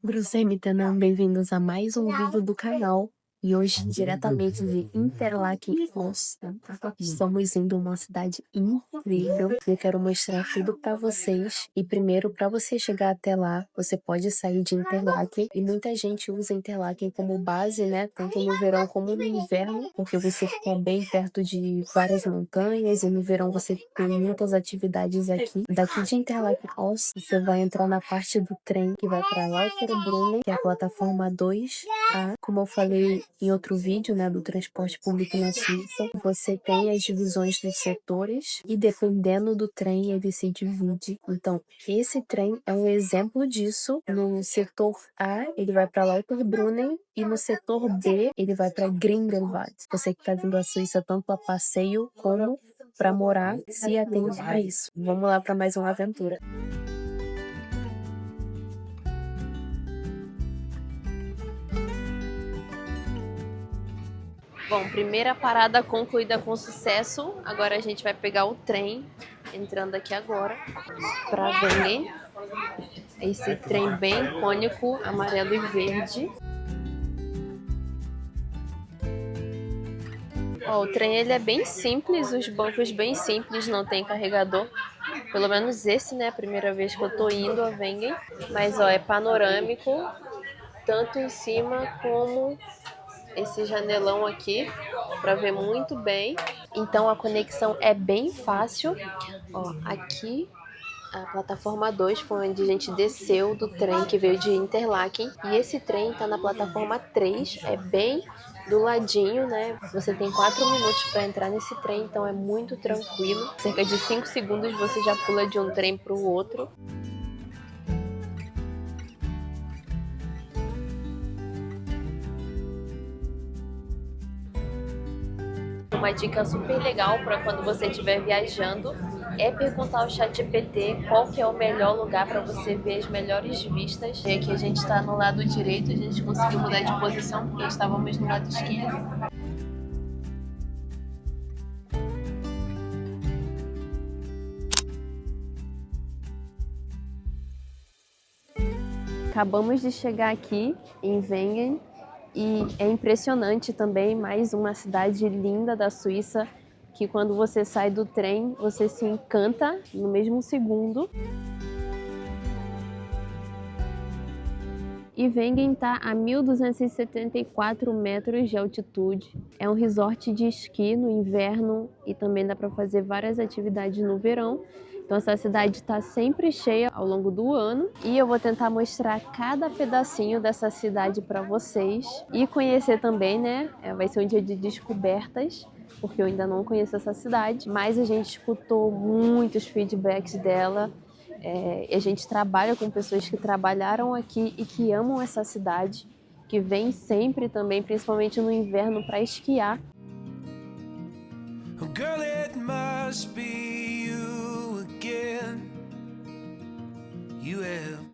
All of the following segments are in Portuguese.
Grusemi-Tanã, bem-vindos a mais um vídeo do canal. E hoje, diretamente de Interlaken, Costa, estamos indo a uma cidade incrível. Eu quero mostrar tudo pra vocês. E primeiro, pra você chegar até lá, você pode sair de Interlaken. E muita gente usa Interlaken como base, né? Tanto no verão como no inverno, porque você fica bem perto de várias montanhas. E no verão você tem muitas atividades aqui. Daqui de Interlaken, Costa, você vai entrar na parte do trem que vai pra Lauterbrunnen, que é a plataforma 2A. Como eu falei em outro vídeo, né, do transporte público na Suíça, você tem as divisões dos setores e dependendo do trem ele se divide. Então, esse trem é um exemplo disso. No setor A, ele vai para Lauterbrunnen e no setor B, ele vai para Grindelwald. Você que está vindo à Suíça tanto a passeio como para morar, se atende a isso. Vamos lá para mais uma aventura. Bom, primeira parada concluída com sucesso. Agora a gente vai pegar o trem, entrando aqui agora, para Wengen. Esse trem bem icônico, amarelo e verde. Ó, o trem ele é bem simples, os bancos bem simples, não tem carregador. Pelo menos esse, né, a primeira vez que eu tô indo a Wengen. Mas ó, é panorâmico, tanto em cima como esse janelão aqui, para ver muito bem. Então a conexão é bem fácil. Ó, aqui a plataforma 2 foi onde a gente desceu do trem que veio de Interlaken. E esse trem tá na plataforma 3, é bem do ladinho, né? Você tem 4 minutos para entrar nesse trem, então é muito tranquilo. Cerca de 5 segundos você já pula de um trem para o outro. Uma dica super legal para quando você estiver viajando é perguntar ao ChatGPT qual que é o melhor lugar para você ver as melhores vistas. E aqui a gente está no lado direito, a gente conseguiu mudar de posição porque estávamos no lado esquerdo. Acabamos de chegar aqui em Wengen e é impressionante também, mais uma cidade linda da Suíça, que quando você sai do trem, você se encanta no mesmo segundo. E Wengen está a 1.274 metros de altitude. É um resort de esqui no inverno e também dá para fazer várias atividades no verão. Então essa cidade está sempre cheia ao longo do ano e eu vou tentar mostrar cada pedacinho dessa cidade para vocês e conhecer também, né? Vai ser um dia de descobertas, porque eu ainda não conheço essa cidade, mas a gente escutou muitos feedbacks dela. A gente trabalha com pessoas que trabalharam aqui e que amam essa cidade, que vêm sempre também, principalmente no inverno, para esquiar. Oh, girl, it must be you again.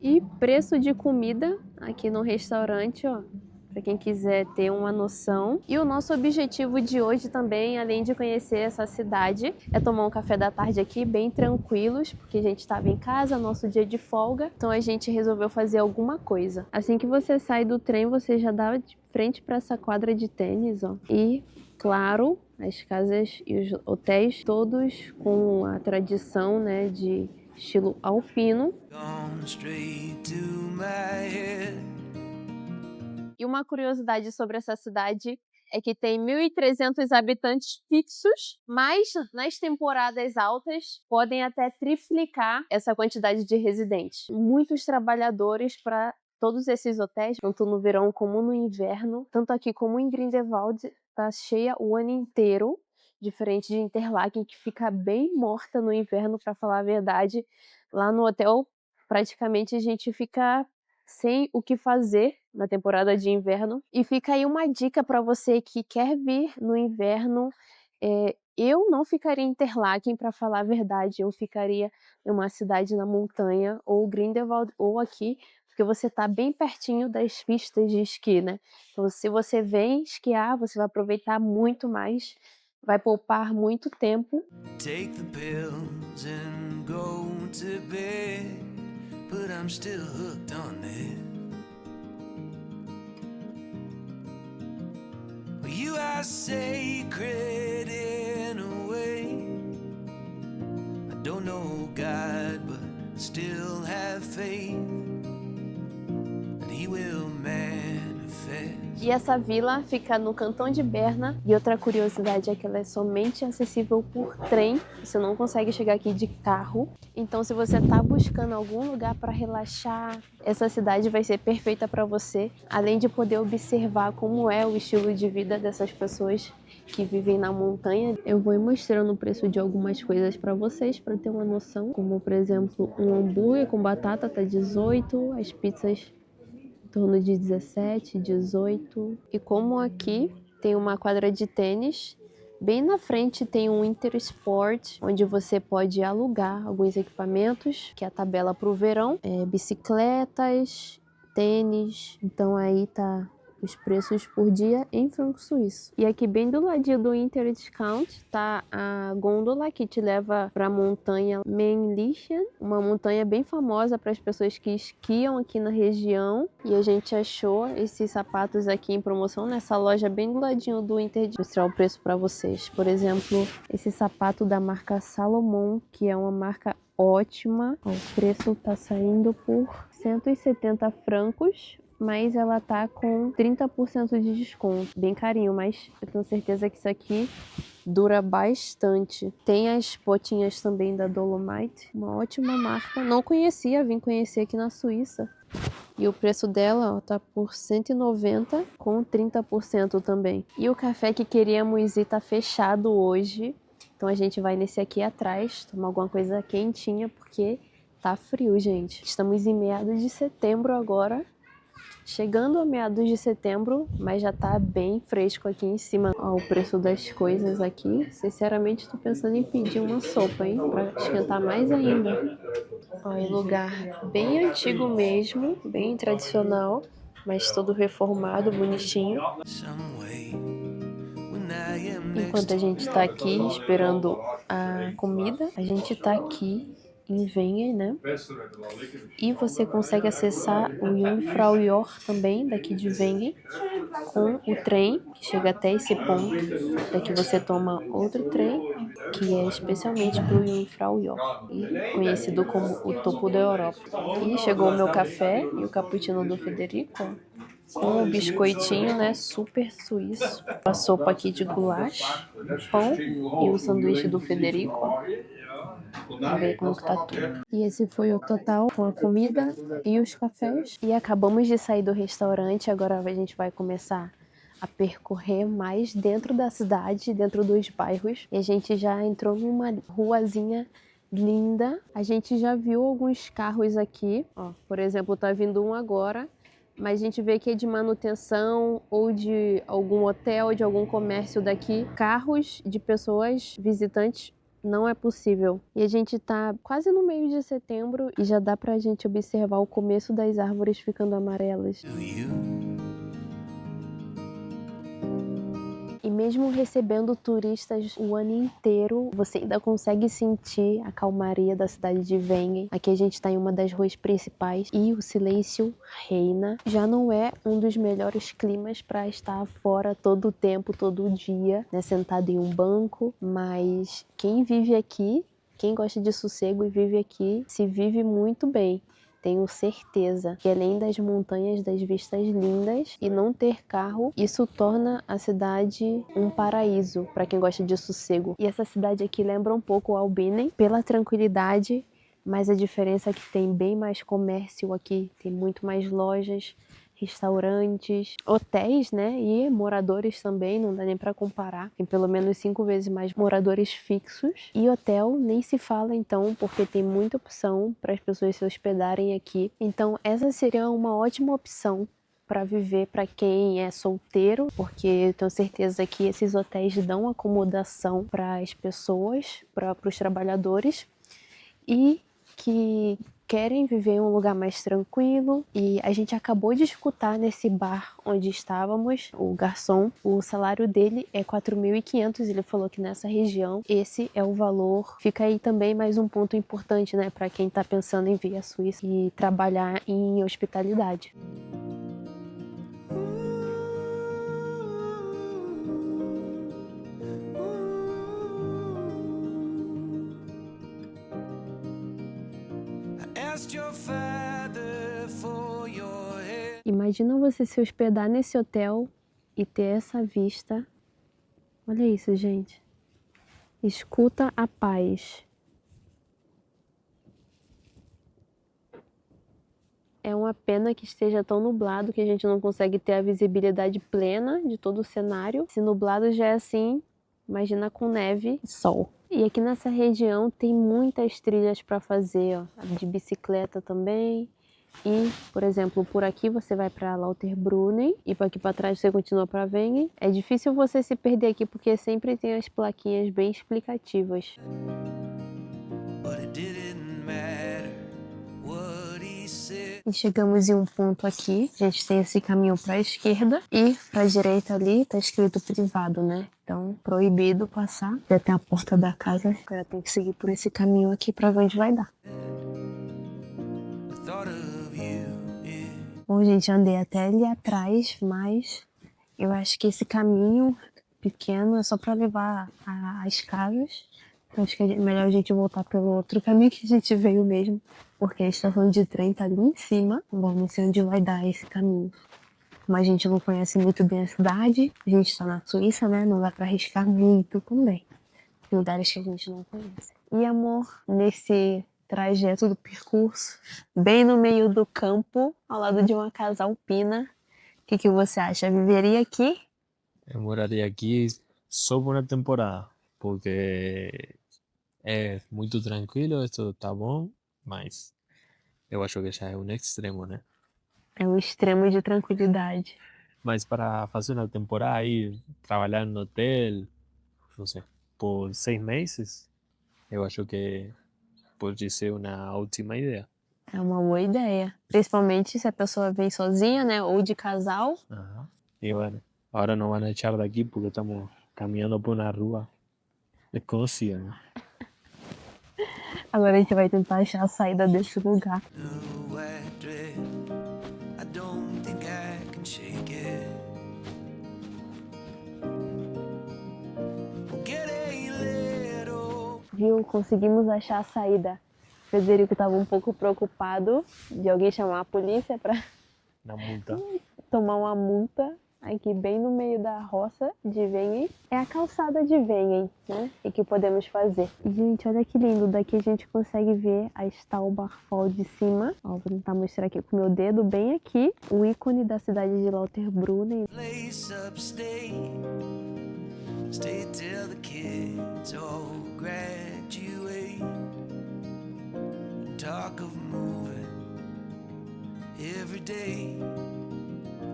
E preço de comida aqui no restaurante, ó, para quem quiser ter uma noção. E o nosso objetivo de hoje também, além de conhecer essa cidade, é tomar um café da tarde aqui bem tranquilos, porque a gente estava em casa, nosso dia de folga, então a gente resolveu fazer alguma coisa. Assim que você sai do trem, você já dá de frente para essa quadra de tênis, ó. E, claro, as casas e os hotéis todos com a tradição, né, de estilo alpino. E uma curiosidade sobre essa cidade é que tem 1.300 habitantes fixos, mas nas temporadas altas podem até triplicar essa quantidade de residentes. Muitos trabalhadores para todos esses hotéis, tanto no verão como no inverno, tanto aqui como em Grindelwald, tá cheia o ano inteiro, diferente de Interlaken, que fica bem morta no inverno, para falar a verdade. Lá no hotel, praticamente a gente fica sem o que fazer na temporada de inverno. E fica aí uma dica para você que quer vir no inverno. Eu não ficaria em Interlaken, para falar a verdade. Eu ficaria em uma cidade na montanha, ou Grindelwald, ou aqui, porque você está bem pertinho das pistas de esqui, né? Então, se você vem esquiar, você vai aproveitar muito mais, vai poupar muito tempo. Take the pills and go to bed, but I'm still hooked on this. sacred in a way. I don't know God, but still have faith that He will manifest. E essa vila fica no cantão de Berna. E outra curiosidade é que ela é somente acessível por trem. Você não consegue chegar aqui de carro. Então, se você está buscando algum lugar para relaxar, essa cidade vai ser perfeita para você. Além de poder observar como é o estilo de vida dessas pessoas que vivem na montanha. Eu vou ir mostrando o preço de algumas coisas para vocês, para ter uma noção. Como, por exemplo, um hambúrguer com batata tá 18, as pizzas em torno de 17, 18. E como aqui tem uma quadra de tênis, bem na frente tem um Intersport, onde você pode alugar alguns equipamentos, que é a tabela para o verão, bicicletas, tênis. Então aí tá os preços por dia em franco suíço. E aqui bem do ladinho do Interdiscount tá a gôndola que te leva para a montanha Männlichen, uma montanha bem famosa para as pessoas que esquiam aqui na região. E a gente achou esses sapatos aqui em promoção nessa loja bem do ladinho do Interdiscount. Vou mostrar o preço para vocês. Por exemplo, esse sapato da marca Salomon, que é uma marca ótima. O preço tá saindo por 170 francos. Mas ela tá com 30% de desconto, bem carinho, mas eu tenho certeza que isso aqui dura bastante. Tem as botinhas também da Dolomite, uma ótima marca, não conhecia, vim conhecer aqui na Suíça. E o preço dela, ó, tá por 190 com 30% também. E o café que queríamos ir tá fechado hoje, então a gente vai nesse aqui atrás, tomar alguma coisa quentinha, porque tá frio, gente. Estamos em meados de setembro agora. Chegando a meados de setembro, mas já tá bem fresco aqui em cima. Ó, o preço das coisas aqui. Sinceramente, estou pensando em pedir uma sopa, hein? Pra esquentar mais ainda. Ó, é lugar bem antigo mesmo, bem tradicional, mas todo reformado, bonitinho. Enquanto a gente tá aqui esperando a comida, a gente tá aqui em Wengen, né? E você consegue acessar o Jungfraujoch também, daqui de Wengen, com o trem, que chega até esse ponto. Daqui você toma outro trem, que é especialmente para o Jungfraujoch, e conhecido como o topo da Europa. E chegou o meu café e o cappuccino do Federico, ó, com o biscoitinho, né, super suíço. A sopa aqui de goulash, o pão e o sanduíche do Federico, ó. Vamos ver como que tá tudo. E esse foi o total com a comida e os cafés. E acabamos de sair do restaurante, agora a gente vai começar a percorrer mais dentro da cidade, dentro dos bairros. E a gente já entrou numa ruazinha linda. A gente já viu alguns carros aqui, ó, por exemplo, tá vindo um agora. Mas a gente vê que é de manutenção ou de algum hotel, de algum comércio daqui. Carros de pessoas, visitantes, não é possível. E a gente tá quase no meio de setembro e já dá pra gente observar o começo das árvores ficando amarelas. E mesmo recebendo turistas o ano inteiro, você ainda consegue sentir a calmaria da cidade de Wengen. Aqui a gente está em uma das ruas principais e o silêncio reina. Já não é um dos melhores climas para estar fora todo o tempo, todo dia, né, sentado em um banco, mas quem vive aqui, quem gosta de sossego e vive aqui, se vive muito bem. Tenho certeza que além das montanhas, das vistas lindas e não ter carro, isso torna a cidade um paraíso para quem gosta de sossego. E essa cidade aqui lembra um pouco Albinen pela tranquilidade, mas a diferença é que tem bem mais comércio aqui, tem muito mais lojas, restaurantes, hotéis, né? E moradores também, não dá nem para comparar. Tem pelo menos 5 vezes mais moradores fixos. E hotel nem se fala então, porque tem muita opção para as pessoas se hospedarem aqui. Então essa seria uma ótima opção para viver para quem é solteiro, porque eu tenho certeza que esses hotéis dão acomodação para as pessoas, para os trabalhadores, e que querem viver em um lugar mais tranquilo. E a gente acabou de escutar nesse bar onde estávamos, o garçom, o salário dele é 4.500, ele falou que nessa região esse é o valor. Fica aí também mais um ponto importante, né, para quem está pensando em vir à Suíça e trabalhar em hospitalidade. Imagina você se hospedar nesse hotel e ter essa vista. Olha isso, gente. Escuta a paz. É uma pena que esteja tão nublado que a gente não consegue ter a visibilidade plena de todo o cenário. Se nublado já é assim, imagina com neve e sol. E aqui nessa região tem muitas trilhas para fazer, ó, de bicicleta também. E, por exemplo, por aqui você vai para Lauterbrunnen e por aqui para trás você continua para Wengen. É difícil você se perder aqui porque sempre tem as plaquinhas bem explicativas. But it didn't matter what he said. E chegamos em um ponto aqui, a gente tem esse caminho para a esquerda e para a direita ali tá escrito privado, né? Então, proibido passar. Já tem a porta da casa, agora tem que seguir por esse caminho aqui para ver onde vai dar. The thought of you, yeah. Bom, gente, andei até ali atrás, mas eu acho que esse caminho pequeno é só para levar às casas. Então, acho que é melhor a gente voltar pelo outro caminho que a gente veio mesmo, porque a estação de trem tá ali em cima. Bom, não sei onde vai dar esse caminho. Mas a gente não conhece muito bem a cidade. A gente tá na Suíça, né? Não dá pra arriscar muito também. Tem lugares que a gente não conhece. E, amor, nesse trajeto do percurso, bem no meio do campo, ao lado de uma casa alpina, o que você acha? Viveria aqui? Eu moraria aqui só por uma temporada, porque é muito tranquilo, isso tá bom, mas eu acho que já é um extremo, né? É um extremo de tranquilidade. Mas para fazer uma temporada aí, trabalhar no hotel, não sei, por 6 meses, eu acho que pode ser uma ótima ideia. É uma boa ideia. Principalmente se a pessoa vem sozinha, né? Ou de casal. Ajá. Y bueno, ahora nos van a echar de aquí porque estamos caminando por una rúa desconocida, ¿no? Agora a gente vai tentar achar a saída desse lugar. No, I dread. I don't think I can shake it. We'll get a little. Viu? Conseguimos achar a saída. Frederico estava um pouco preocupado de alguém chamar a polícia para Una multa. tomar uma multa aqui bem no meio da roça de Wengen. É a calçada de Wengen, né? E que podemos fazer. E, gente, olha que lindo. Daqui a gente consegue ver a Staubarfall de cima. Ó, vou tentar mostrar aqui com o meu dedo bem aqui. O ícone da cidade de Lauterbrunnen. Place upstate. Stay till the kids all graduate. Talk of moving every day.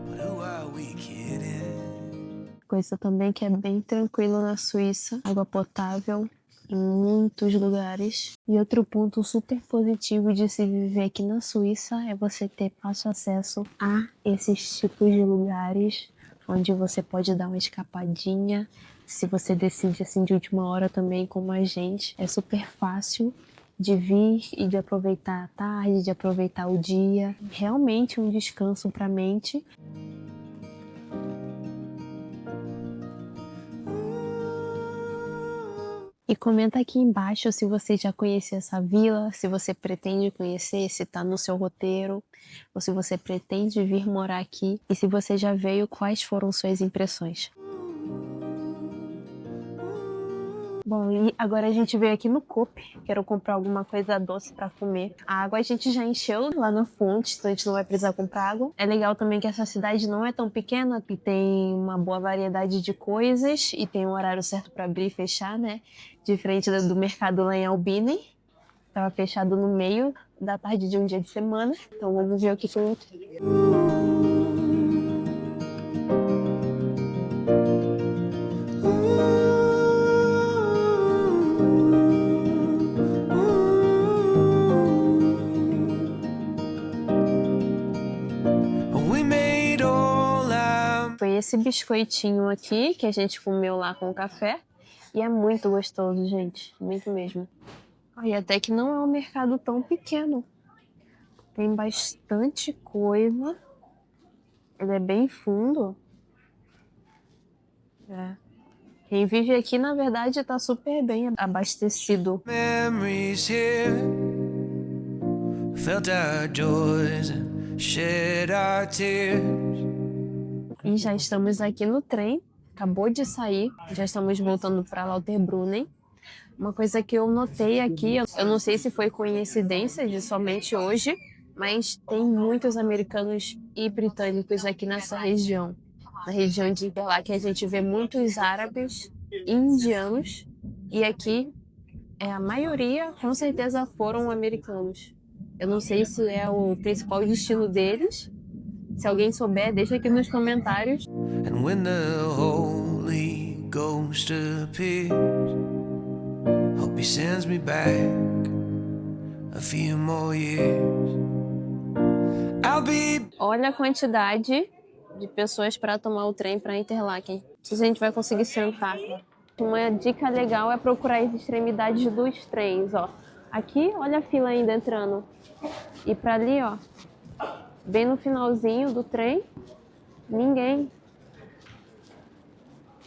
But who are we kidding? Coisa também que é bem tranquilo na Suíça. Água potável em muitos lugares. E outro ponto super positivo de se viver aqui na Suíça é você ter fácil acesso a esses tipos de lugares onde você pode dar uma escapadinha. Se você decide assim de última hora também, como a gente, é super fácil de vir e de aproveitar a tarde, de aproveitar o dia. Realmente um descanso para a mente. E comenta aqui embaixo se você já conhecia essa vila, se você pretende conhecer, se tá no seu roteiro, ou se você pretende vir morar aqui, e se você já veio, quais foram suas impressões. Bom, e agora a gente veio aqui no Coop, quero comprar alguma coisa doce pra comer. A água a gente já encheu lá na fonte, então a gente não vai precisar comprar água. É legal também que essa cidade não é tão pequena, que tem uma boa variedade de coisas e tem um horário certo pra abrir e fechar, né? Diferente do mercado lá em Albini, tava fechado no meio da tarde de um dia de semana. Então vamos ver o que tem aqui. We made all our. Foi esse biscoitinho aqui que a gente comeu lá com o café. E é muito gostoso, gente. Muito mesmo. E até que não é um mercado tão pequeno. Tem bastante coisa. Ele é bem fundo. É. Quem vive aqui, na verdade, tá super bem abastecido. Memories here. Felt our joys and shed our tears. E já estamos aqui no trem, acabou de sair, já estamos voltando para Lauterbrunnen. Uma coisa que eu notei aqui, eu não sei se foi coincidência de somente hoje, mas tem muitos americanos e britânicos aqui nessa região. Na região de Interlaken a gente vê muitos árabes e indianos, e aqui a maioria com certeza foram americanos. Eu não sei se é o principal destino deles. Se alguém souber, deixa aqui nos comentários. And when the Holy Ghost appears, hope he sends me back a few more years. I'll be. Olha a quantidade de pessoas para tomar o trem para Interlaken. Não sei se a gente vai conseguir sentar. Uma dica legal é procurar as extremidades dos trens, ó. Aqui, olha a fila ainda entrando. E para ali, ó, bem no finalzinho do trem, ninguém.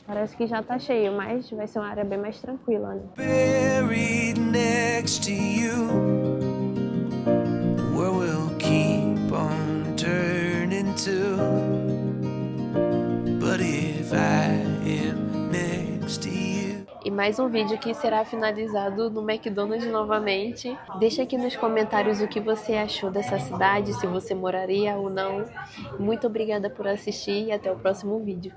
Parece que já tá cheio, mas vai ser uma área bem mais tranquila, né? Buried next to you, where we'll keep on turning to. But if I am next to you. E mais um vídeo que será finalizado no McDonald's novamente. Deixa aqui nos comentários o que você achou dessa cidade, se você moraria ou não. Muito obrigada por assistir e até o próximo vídeo.